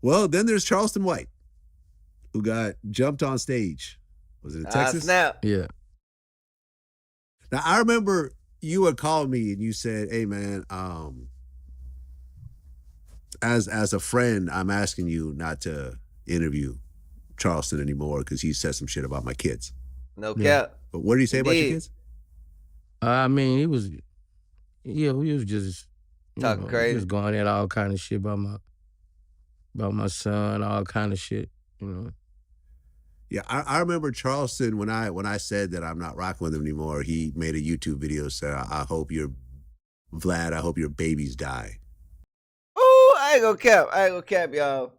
Well, then there's Charleston White, who got jumped on stage. Was it in Ah, Texas? snap. Yeah. Now I remember you had called me and you said, "Hey man, as a friend, I'm asking you not to interview Charleston anymore because he said some shit about my kids." No Yeah. cap. But what did he say He about your did. kids? I mean, he was just, Talking he crazy. was going at all kind of shit about my son, all kind of shit, you know. Yeah, I remember Charleston when I said that I'm not rocking with him anymore. He made a YouTube video saying, "I hope your Vlad, I hope your babies die." Ooh, I ain't gonna cap, y'all.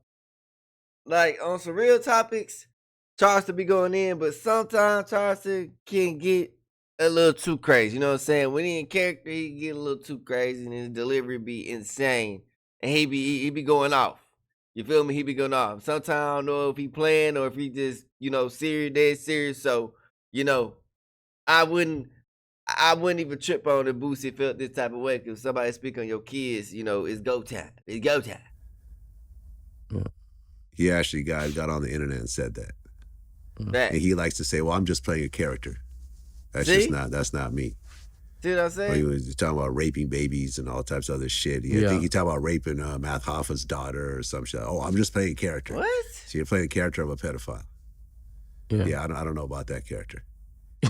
Like on some real topics, Charleston be going in, but sometimes Charleston can get a little too crazy. You know what I'm saying? When he in character, he get a little too crazy, and his delivery be insane, and he be going off. You feel me? He be going off. Sometimes I don't know if he playing or if he just serious, dead serious. So you know, I wouldn't. I wouldn't even trip on the Boosie felt this type of way because somebody speak on your kids, it's go time. It's go time. He actually got on the internet and said that. Back. And he likes to say, "Well, I'm just playing a character. See? That's not me." See what I'm Or saying? he was talking about raping babies and all types of other shit. I think he talked about raping Matt Hoffa's daughter or some shit. Oh, I'm just playing a character. What? So you're playing a character of a pedophile. Yeah. Yeah, I don't know about that character.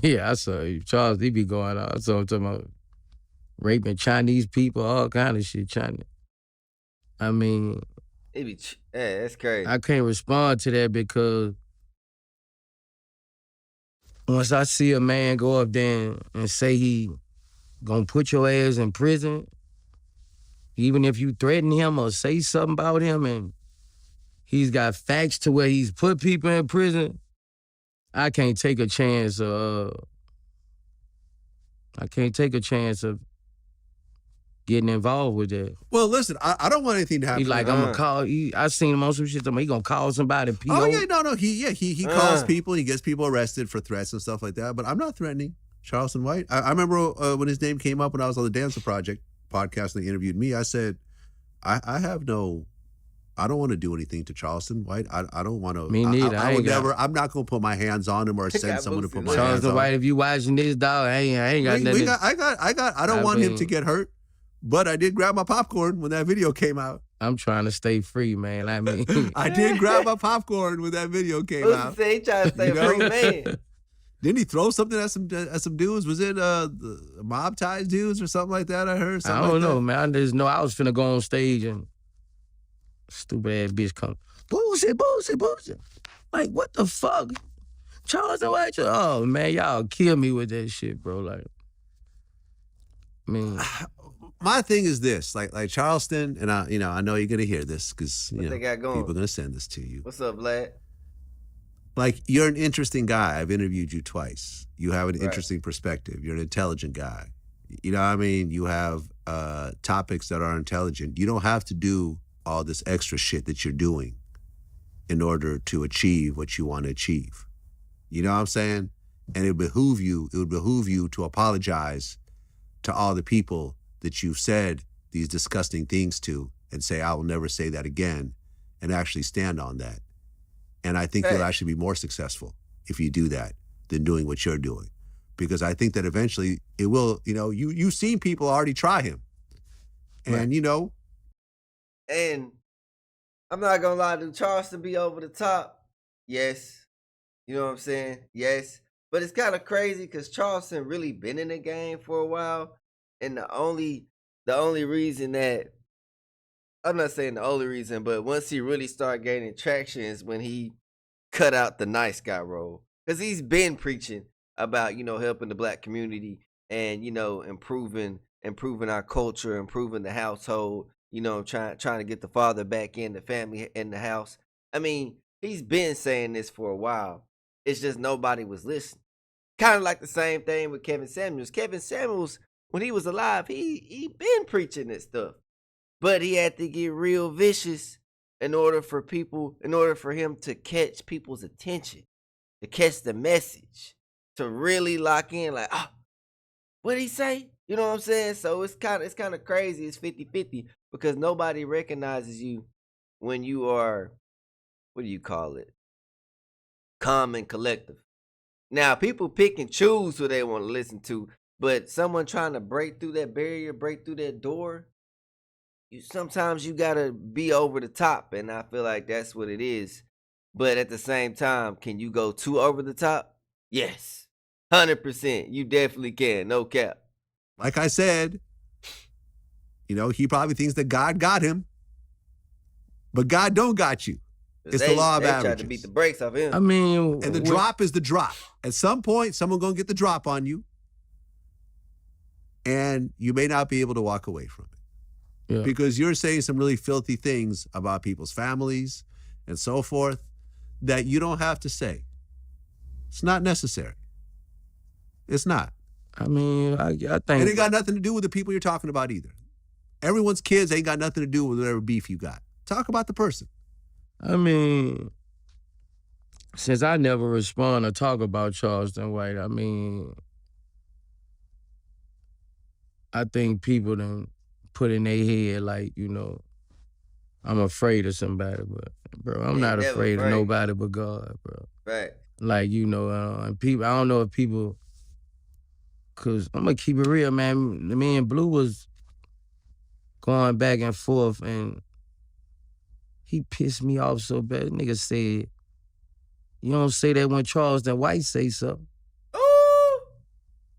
Yeah, I saw Charles, he be going out. I saw him talking about raping Chinese people, all kind of shit. I mean, That's crazy. I can't respond to that because once I see a man go up there and say he gonna put your ass in prison, even if you threaten him or say something about him and he's got facts to where he's put people in prison, I can't take a chance of getting involved with that. Well, listen, I don't want anything to happen. He like, I'm gonna call. I seen him on some shit. He gonna call somebody. Oh yeah, no. He calls people. He gets people arrested for threats and stuff like that. But I'm not threatening Charleston White. I remember when his name came up when I was on the Dancer Project podcast and they interviewed me. I said, I don't want to do anything to Charleston White. I don't want to. Me neither. I'm not going to put my hands on him or send someone to put my hands on him. Charleston White, if you watching this, dog, I ain't got nothing. I don't want him to get hurt. But I did grab my popcorn when that video came out. I'm trying to stay free, man. I mean, I did grab my popcorn when that video came out. Say he trying to stay free, man. Didn't he throw something at some dudes? Was it mob ties dudes or something like that? I heard. I don't know, man. I just know I was finna go on stage and stupid ass bitch come, Boosie. Like, what the fuck? Charleston White? Oh man, y'all kill me with that shit, bro. Like, I mean. My thing is this, like Charleston, and I know you're gonna hear this because people are gonna send this to you. What's up, Vlad? Like, you're an interesting guy. I've interviewed you twice. You have an interesting perspective. You're an intelligent guy. You know what I mean? You have topics that are intelligent. You don't have to do all this extra shit that you're doing in order to achieve what you want to achieve. You know what I'm saying? And it would behoove you to apologize to all the people that you've said these disgusting things to and say, I will never say that again, and actually stand on that. And I think you'll actually be more successful if you do that than doing what you're doing. Because I think that eventually it will, you've seen people already try him. And, And I'm not gonna lie, to Charleston be over the top? Yes. You know what I'm saying? Yes. But it's kind of crazy because Charleston really been in the game for a while. And the only reason that, I'm not saying the only reason, but once he really started gaining traction is when he cut out the nice guy role. Because he's been preaching about, helping the black community and, improving our culture, improving the household, trying to get the father back in, the family in the house. I mean, he's been saying this for a while. It's just nobody was listening. Kind of like the same thing with Kevin Samuels. Kevin Samuels, when he was alive, he been preaching this stuff. But he had to get real vicious in order for him to catch people's attention, to catch the message, to really lock in like, what'd he say? You know what I'm saying? So it's kind of crazy. It's 50-50 because nobody recognizes you when you are, what do you call it? Calm and collective. Now, people pick and choose who they want to listen to, but someone trying to break through that barrier, break through that door, sometimes you gotta be over the top, and I feel like that's what it is. But at the same time, can you go too over the top? Yes, 100%. You definitely can. No cap. Like I said, he probably thinks that God got him, but God don't got you. It's the law of They averages. tried to beat the brakes off him. I mean, And the drop is the drop. At some point, someone's going to get the drop on you, and you may not be able to walk away from it. Yeah. Because you're saying some really filthy things about people's families and so forth that you don't have to say. It's not necessary. It's not. I mean, I think It ain't got nothing to do with the people you're talking about either. Everyone's kids ain't got nothing to do with whatever beef you got. Talk about the person. I mean, since I never respond or talk about Charleston White, I mean, I think people done put in their head like, I'm afraid of somebody, but bro, I'm not afraid of nobody but God, bro. Right. Like, and people, I don't know if people, cause I'm gonna keep it real, man. Me and Blue was going back and forth, and he pissed me off so bad. Nigga said, "You don't say that when Charleston White say something." Ooh.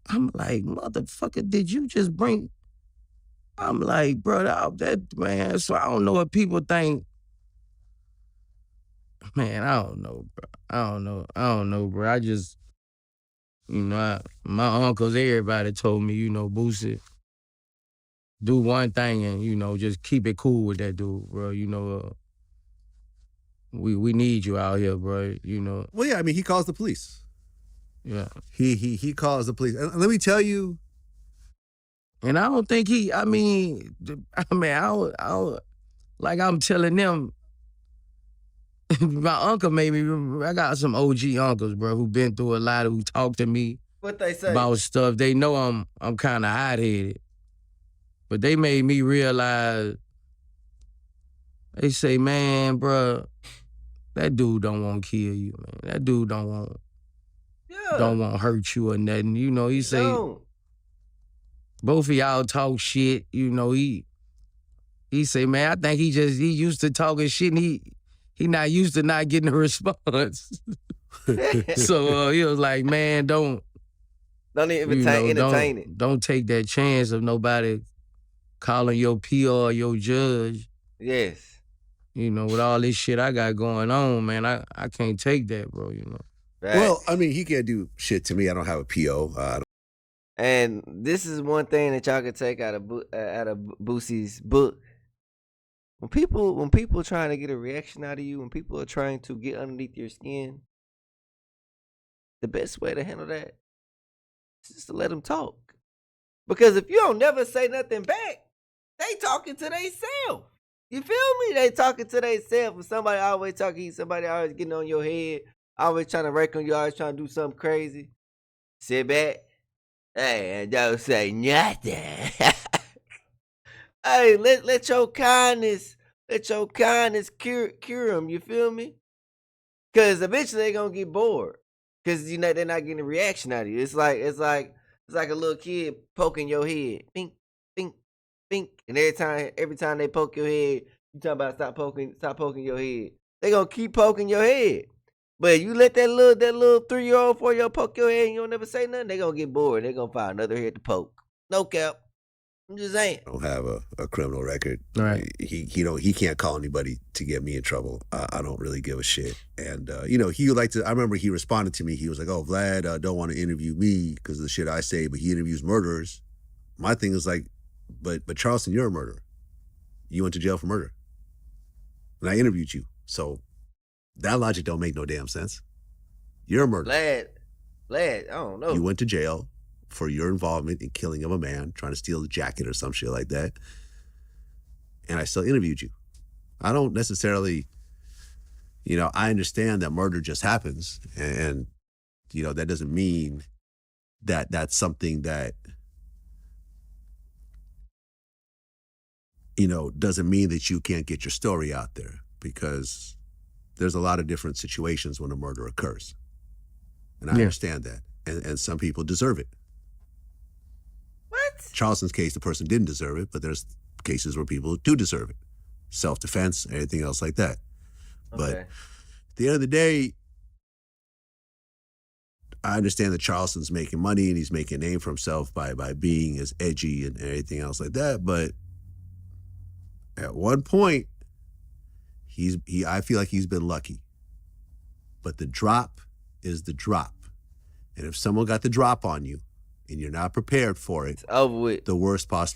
I'm like, motherfucker, did you just bring? I'm like, bro, that man. So I don't know what people think. Man, I don't know, bro. I don't know, bro. I just, my uncles, everybody told me, Boosie, do one thing and, just keep it cool with that dude, bro. We need you out here, bro. Well, yeah, I mean, he calls the police. Yeah. He calls the police. And let me tell you. And I don't think I don't, like I'm telling them, my uncle made me, I got some OG uncles, bro, who been through a lot, who talk to me What they say? about stuff. They know I'm kind of hot-headed. But they made me realize, they say, man, bro, that dude don't want to kill you, man. That dude don't want to hurt you or nothing. He say, both of y'all talk shit. He say, man, I think he used to talking shit, and he not used to not getting a response. So he was like, man, don't even entertain it. Don't take that chance of nobody calling your PR or your judge. Yes. With all this shit I got going on, man, I can't take that, bro, Right. Well, I mean, he can't do shit to me. I don't have a PO. And this is one thing that y'all can take out of Boosie's book. When people trying to get a reaction out of you, when people are trying to get underneath your skin, the best way to handle that is just to let them talk. Because if you don't never say nothing back, they talking to themselves. You feel me? They talking to themselves. And somebody always talking, somebody always getting on your head, always trying to rake on you, always trying to do something crazy. Sit back. Hey, and don't say nothing. Hey, let your kindness cure them. You feel me? Because eventually they gonna get bored. Because they're not getting a reaction out of you. It's like a little kid poking your head. Bink, bink, bink. And every time they poke your head, you talking about stop poking your head. They gonna keep poking your head. But you let that little 3-year-old, 4-year-old poke your head and you don't never say nothing, they gonna get bored. They gonna find another head to poke. No cap. I'm just saying. I don't have a criminal record. Right. He can't call anybody to get me in trouble. I don't really give a shit. And he would like to. I remember he responded to me. He was like, "Oh, Vlad don't want to interview me because of the shit I say, but he interviews murderers." My thing is like, but Charleston, you're a murderer. You went to jail for murder, and I interviewed you. So that logic don't make no damn sense. You're a murderer. Vlad, I don't know. You went to jail for your involvement in killing of a man, trying to steal a jacket or some shit like that. And I still interviewed you. I don't necessarily, I understand that murder just happens. And that doesn't mean that that's something that, doesn't mean that you can't get your story out there. because there's a lot of different situations when a murder occurs. And I Yeah. understand that. And some people deserve it. What? Charleston's case, the person didn't deserve it, but there's cases where people do deserve it. Self-defense, anything else like that. But Okay. at the end of the day, I understand that Charleston's making money and he's making a name for himself by being as edgy and everything else like that. But at one point, I feel like he's been lucky. But the drop is the drop. And if someone got the drop on you and you're not prepared for it, It's over with. the worst possible